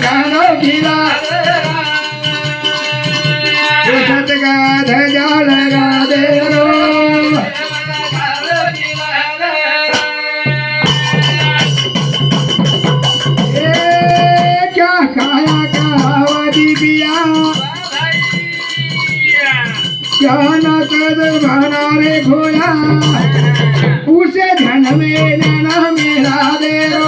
गानो गिरा सतगाध जाल गा दे रो क्या खाया कहावती पिया क्या न कद भाना रे खोया उसे धन में लेना मेरा दे रो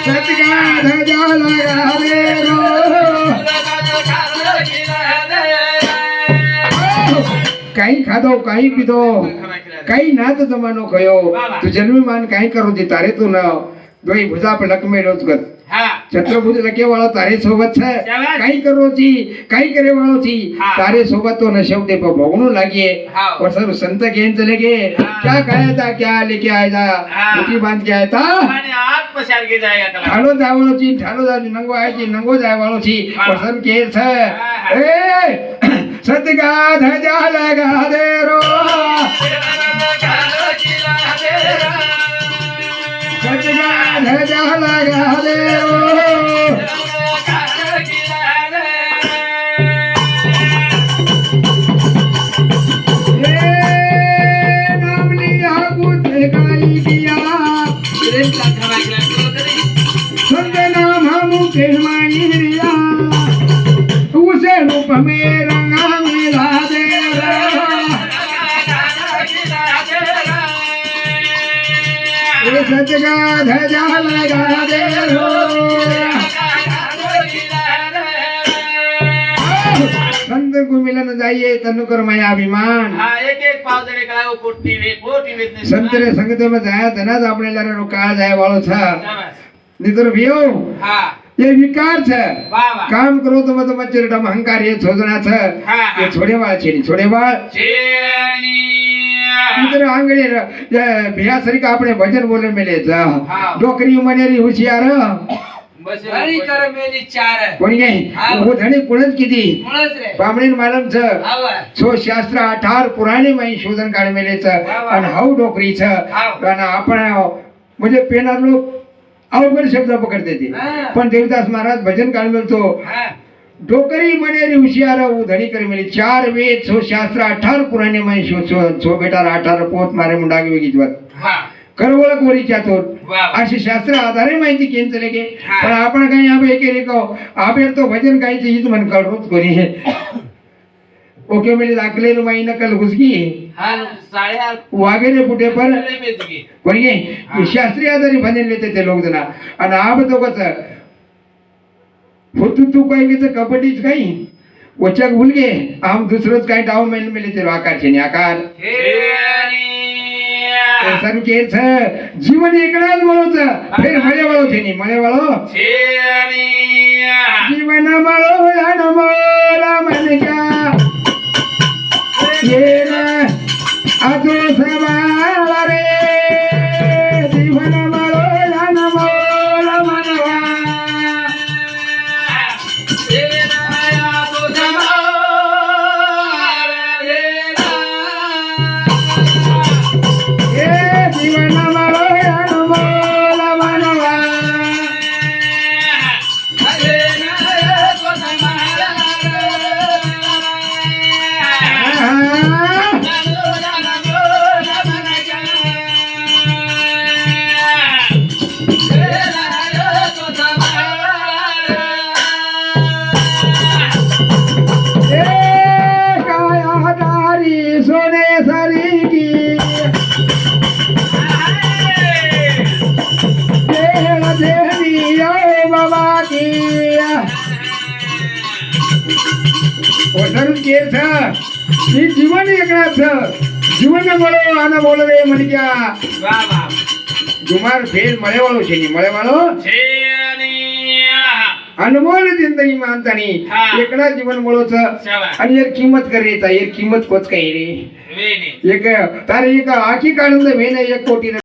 सतगाध जाल गा दे रो काही खाधो काही पिधो काही नाच जमानो कयो तू जन्मी मान काही करू दे तारे तू न दोई भुजा पे लक में रोज कर छत्रभुज लके वाળો તારે સોબત છે કઈ કરો છી કઈ કરે વાળો છી તારે સોબત તો નશવ દે ભોગણું લાગીએ और सब संत गेन चले गए क्या खाया था क्या लेके आया था मुट्ठी बांध के आया था मैंने आग पसार के जाएगा ठालो जाय वाळो छी ठालो जा नंगो आया छी नंगो जाय वाळो छी और सब के છે ए सतगाध जाल गा दे रो सतगाध जाल गा दे रो उसे रूप में रंगा मिला दे सतगाध जाल गा दे रो संत को मिलन जाइए तनु कर माया अभिमान एक एक पाव जणे करावो पोटी वेचने संत रे संगत में जाया तना ज आपणे लारे रोका जाय वाळो छ नितर भियो ये विकार छ काम करो तो मत चरडम अहंकार ये छोजना छ ये छोड़े वाळ छेनी छोड़े वाळ छेनी नितर आंगळे ये भिया सरी का आपणे भजन बोले मेले छ डोकरी मनेरी होशियार बस हरी कर मेली चार कोणी नाही वो धणी कुणच किती बामणीन मालम छ छो शास्त्र 18 पुराणे माई शोधन काढ मेले छ आणि हाऊ डोकरी छ आणि आपण म्हणजे पेनार लोक अवघड शब्द पकडते ते पण देवदास महाराज भजन काढ मिळतो डोकरी मनेरी होशियार धणी कर मेली 4 वेद छो शास्त्र 18 पुराणे माई छो बेटा 18 पोत मारे मुंडागे वेगीजवत करवळ कोरीच्या तो असे शास्त्र आधारे माहिती केन चले गे पण आपण काही आबे एके रेको आबे तो भजन काही चीज मन कर रोज कोणी है ओके मेले दाखले माई नकल घुसगी हां साळ्या वागेरे फुटे पर कोणी शास्त्रीय आधारे भजन लेते ते लोक जना आणि आब तो कस होतू तू काही की कबड्डीच काही वचक भूल गे आम दुसरोच काही डाव मेल मेले ते आकार छे आकार संकेत छ जीवन एकडाच मळो छ फिर मळे वाळो छे नी मळे वाळो छेनी जीवन मळो या नमोला मन क्या ये ना आजो सवाल रे जीवन मळो या नमोला मनवा ये ना आजो सवाल रे ये जीवन मळो या नमोला मनवा अरे ना आजो सवाल सोने सरी की देवी बाबा की जीवन एकनाथ जीवन मळो आना बोलवे म्हण क्या जुमार फेल मळे वाळो छे नी मळे वाळो छेनी अनमोल जिंदगी मानतानी एकना जीवन मळोच आणि यार किंमत करायचा यार किंमत कोच काही रे एक तारे एक आखी काढून दे वेने 1 कोटी